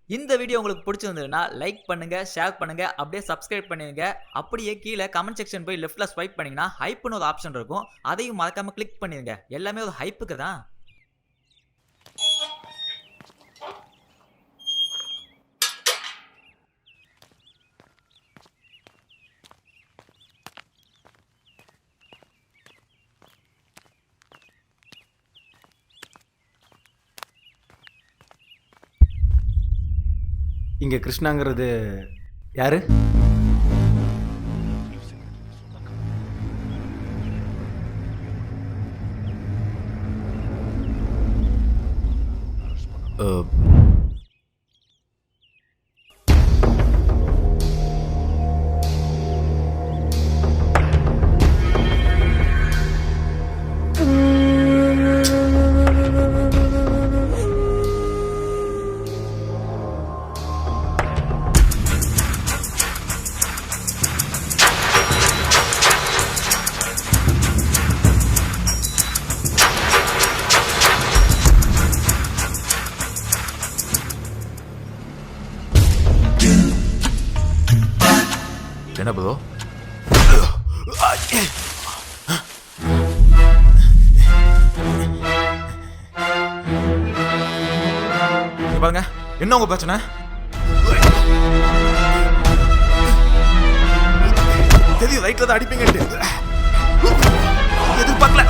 இந்த வீடியோ உங்களுக்கு பிடிச்சிருந்ததுன்னா லைக் பண்ணுங்க, ஷேர் பண்ணுங்க, அப்படியே சப்ஸ்கிரைப் பண்ணிடுங்க. அப்படியே கீழே கமெண்ட் செக்ஷன் போய் லெஃப்ட்ல ஸ்வைப் பண்ணீங்கன்னா ஹைப்னு ஒரு ஆப்ஷன் இருக்கும். அதையும் மறக்காம கிளிக் பண்ணிடுங்க. எல்லாமே ஒரு ஹைப்புக்கு தான். இங்கே கிருஷ்ணாங்கிறது யாரு? என்ன ப்ரோ? பாருங்க, என்ன உங்க பிரச்சனை? தெரியும் ரைட்ல தான் அடிப்பீங்க. எதிர்பார்க்கல.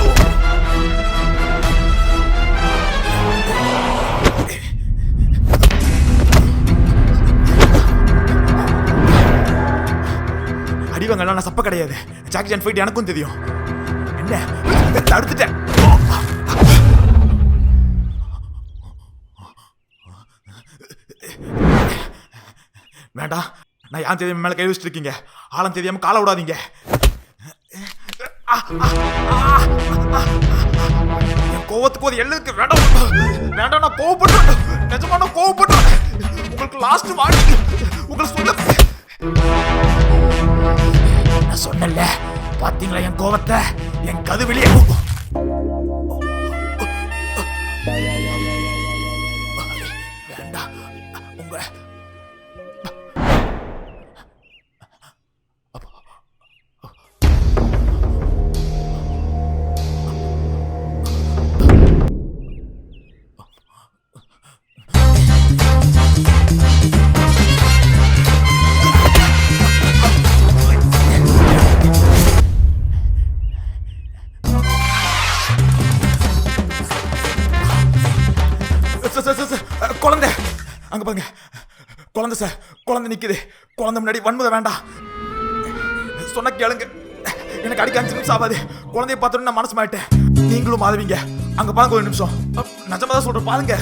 அடிவாங்கலாம் நான் சப்ப கிடையாது. ஜாக்கி சான் ஃபைட் எனக்கும் தெரியும். என்ன தடுத்துட்டேன். வேண்டாம், நான் யான் தெரியாம மேல கை வச்சுட்டு இருக்கீங்க. ஆழம் தெரியாம காலை விடாதீங்க. என் கோவத்துக்கு ஒரு எல்லை இருக்கு. வேண்டாம் வேண்டாம், நான் கோவப்பட்டேன். நிஜமா நான் கோவப்பட்டேன். உங்களுக்கு லாஸ்ட் வாடி உங்களுக்கு சொல்ல நான் சொன்னல. பாத்தீங்களா என் கோவத்தை? என் கது வெளியே. வேண்டாம் உங்க குழந்தை அங்க பாருங்க. குழந்தை சார், குழந்தை நிக்குது. குழந்தை முன்னாடி வன்முறை வேண்டாம். சொன்ன கேளுங்க. எனக்கு அடிக்க 5 நிமிஷம் ஆகாது. குழந்தைய பார்த்தோன்னு நான் மனசு மாட்டேன். நீங்களும் மாதவீங்க. அங்க பாருங்க ஒரு நிமிஷம். நிஜமா தான் சொல்றேன் பாருங்க.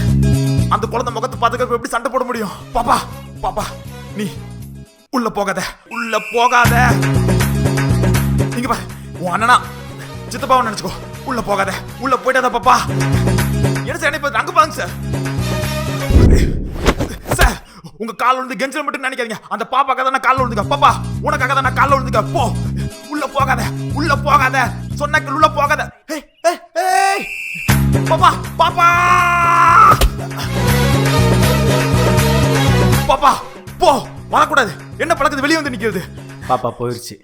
அந்த குழந்தை முகத்தை பார்த்துக்க எப்படி சண்டை போட முடியும்? பாப்பா பாப்பா நீ உள்ள போகாத, உள்ள போகாத. நீங்க பாரு, உன் அண்ணனா சித்தப்பாவை நினைச்சுக்கோ. உள்ள போகாத, உள்ள போயிட்டாத பாப்பா. என்ன சார் என்ன அங்க பாருங்க சார். சார் உங்க கால் விழுந்து கெஞ்சல் மட்டும் நினைக்காதீங்க. அந்த பாப்பாக்காக தான் நான் கால் விழுந்துக்க. பாப்பா உனக்காக தான் நான் கால் விழுந்துக்க. போ, உள்ள போகாத, உள்ள போகாத. சொன்னாக்க உள்ள போகாத. பாப்பா பாப்பா பாப்பா போ, வரக்கூடாது. என்ன பழக்கது வெளியே வந்து நிக்கிறது? பாப்பா போயிடுச்சு.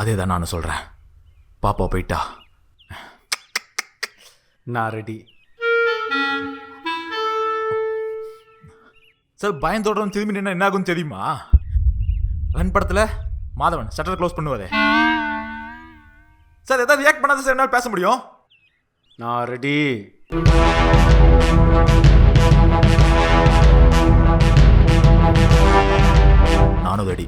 அதே தான் நான் சொல்றேன். பாப்பா போயிட்டா நான் ரெடி. சார் பயந்தோட திரும்பி என்ன ஆகும் தெரியுமா? ரன் படத்துல மாதவன் ஷட்டர் க்ளோஸ் பண்ணுவாரே சார். ஏதாவது ரியாக்ட் பண்ணாத சார் என்னால் பேச முடியும். நான் ரெடி. நானும் ரெடி.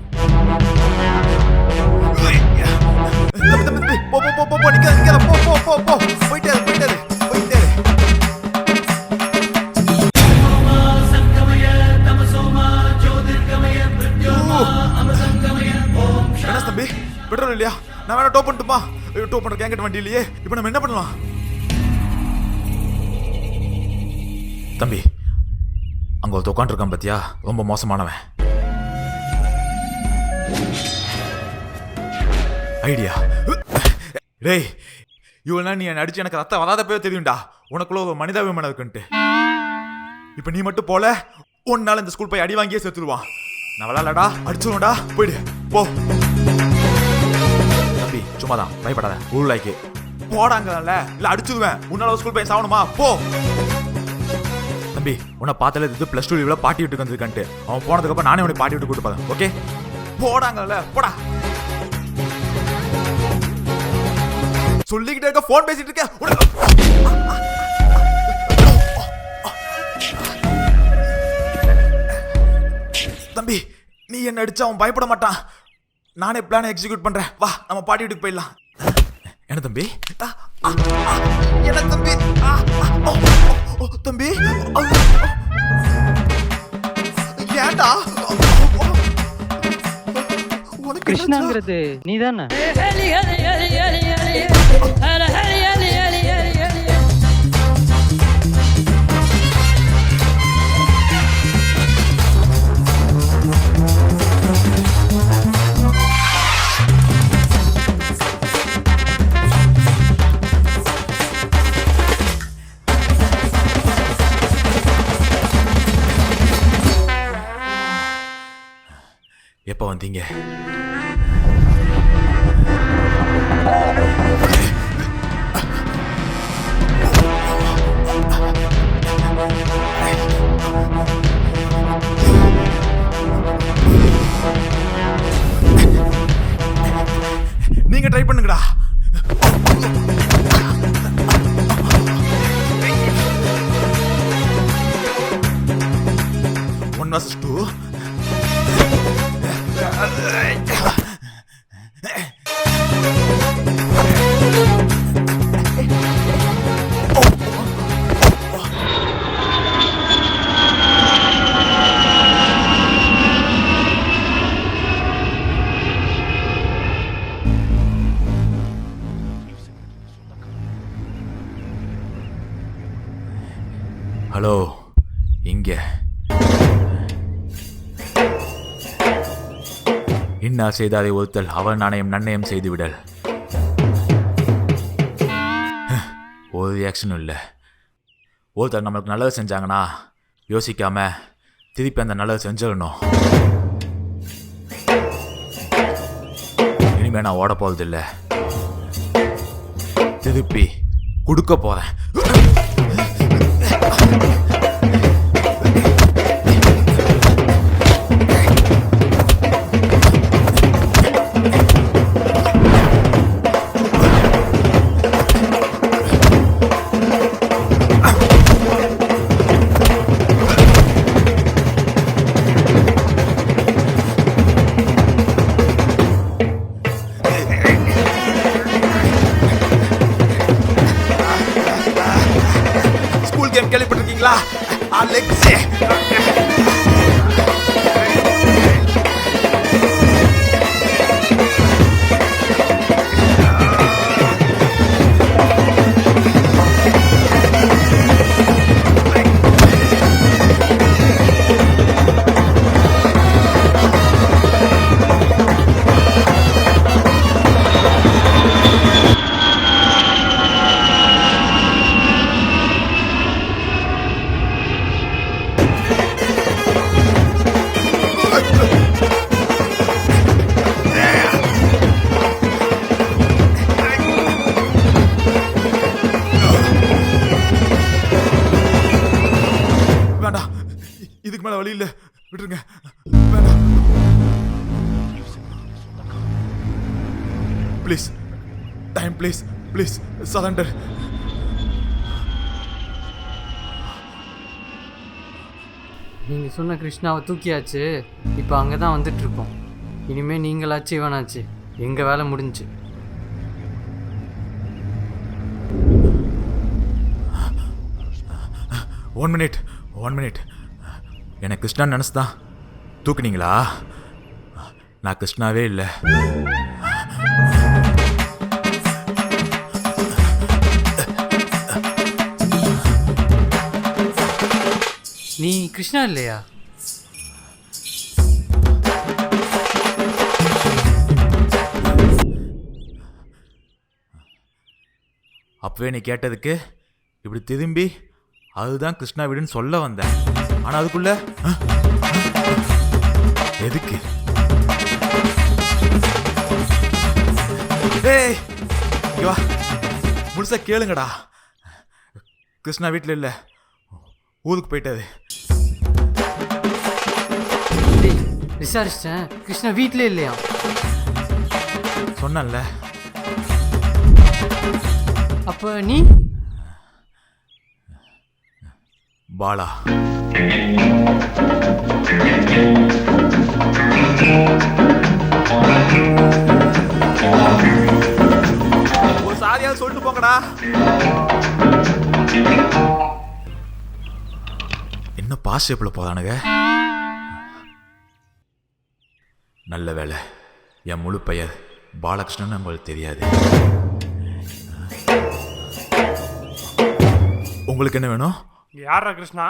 தம்பி பெட்ரோல் இல்லையா? நான் வேணா டோப் பண்ணட்டுமா? டோப் பண்ற கேங்கட் வண்டி இல்லையே. இப்போ நம்ம என்ன பண்ணலாம்? தம்பி அங்க ஒரு உட்காந்துருக்கான் பாத்தியா? ரொம்ப மோசமானவன். ஐடியா டேய் இவனா நீ என்னை அடிச்சு எனக்கு ரத்தம் வராதப்பவே தெரியும்டா உனக்குள்ள ஒரு மனிதாபிமானம் இருக்குன்ட்டு. இப்போ நீ மட்டும் போல ஒரு நாள் இந்த ஸ்கூல் போய் அடி வாங்கியே செத்துருவான். நான் விளாடா அடிச்சுடும்டா, போயிடு போ. தம்பி சும்மாதான் பயப்படாத, ஊர்லாய்க்கு போடாங்கல்ல இல்லை அடிச்சுடுவேன். உன்னால ஸ்கூல் போய் சாவணுமா? போ தம்பி. உன்னை பார்த்தாலே இது +2 லீவில் பாட்டி விட்டுக்கு வந்திருக்கான்ட்டு. அவன் போனதுக்கப்புறம் நானே உன்னை பாட்டி விட்டு கூட்டு போறேன். ஓகே போடாங்கல்ல, போடா. சொல்லிக்கிட்டே இருக்க, போன் பேசிட்டு இருக்க. தம்பி நீ என்ன அடிச்சா அவன் பயப்பட மாட்டான். நானே பிளானை எக்ஸிக்யூட் பண்றேன். வா நம்ம பாட்டி வீட்டுக்கு போயிடலாம். என்ன தம்பி? என்ன தம்பி? தம்பி ஏண்டா? கிருஷ்ணாங்கிறது நீதானே? எப்போ வந்தீங்க? நீங்க ட்ரை பண்ணுங்கடா. 1 vs 2. ஹலோ இங்க இன்னா செய்தாலே ஒருத்தல் அவன் நாணயம் நன்னயம் செய்து விடல். ஒரு ரியாக்ஷனும் இல்லை. ஒருத்தர் நம்மளுக்கு நல்லது செஞ்சாங்கன்னா யோசிக்காம திருப்பி அந்த நல்லது செஞ்சிடணும். இனிமே நான் ஓட போறதில்லை, திருப்பி கொடுக்க போறேன். கேள்விப்பட்டிருக்கீங்களா? அலெக்ஸே இதுக்கு மேல வழி இல்ல, விட்டுருங்க. வேண்டாம் please, time please, please surrender. நீங்கள் சொன்ன கிருஷ்ணாவை தூக்கியாச்சு. இப்போ அங்கே தான் வந்துட்டுருக்கோம். இனிமேல் நீங்களாச்சு இவனாச்சு எங்கள் வேலை முடிஞ்சு. One minute. எனக்கு கிருஷ்ணா நினச்சுதான் தூக்குனீங்களா? நான் கிருஷ்ணாவே இல்லை. நீ கிருஷ்ணா இல்லையா? அப்பவே நீ கேட்டதுக்கு இப்படி திரும்பி அதுதான் கிருஷ்ணா வீடுன்னு சொல்ல வந்தேன். ஆனா அதுக்குள்ள எதுக்கு? ஏய் இங்க வா, முழுசா கேளுங்கடா. கிருஷ்ணா வீட்டில் இல்லை, ஊருக்கு போயிட்டாது. டேய் விசாரிச்சிட்டேன், கிருஷ்ணா வீட்டிலே இல்லையா? சொன்னேன்ல. அப்போ நீ? பாலா. ஒரு சாதியாவது சொல்லிட்டு போங்கடா. என்ன பாஸ் ஷேப்பில் போதானுங்க? நல்ல வேலை, என் முழு பெயர் பாலகிருஷ்ணன் உங்களுக்கு தெரியாது. உங்களுக்கு என்ன வேணும்? யாரா கிருஷ்ணா?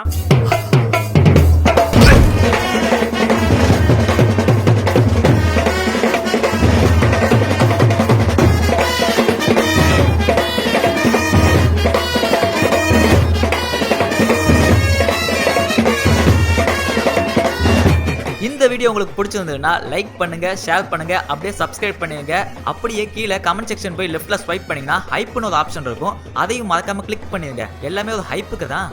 இந்த வீடியோ உங்களுக்கு பிடிச்சிருந்ததுன்னா லைக் பண்ணுங்க, ஷேர் பண்ணுங்க, அப்படியே சப்ஸ்கிரைப் பண்ணிடுங்க. அப்படியே கீழே கமெண்ட் செக்ஷன் போய் லெஃப்ட்ல ஸ்வைப் பண்ணீங்கன்னா ஹைப்னு ஒரு ஆப்ஷன் இருக்கும், அதையும் மறக்காம கிளிக் பண்ணிடுங்க. எல்லாமே ஒரு ஹைப்புக்கு தான்.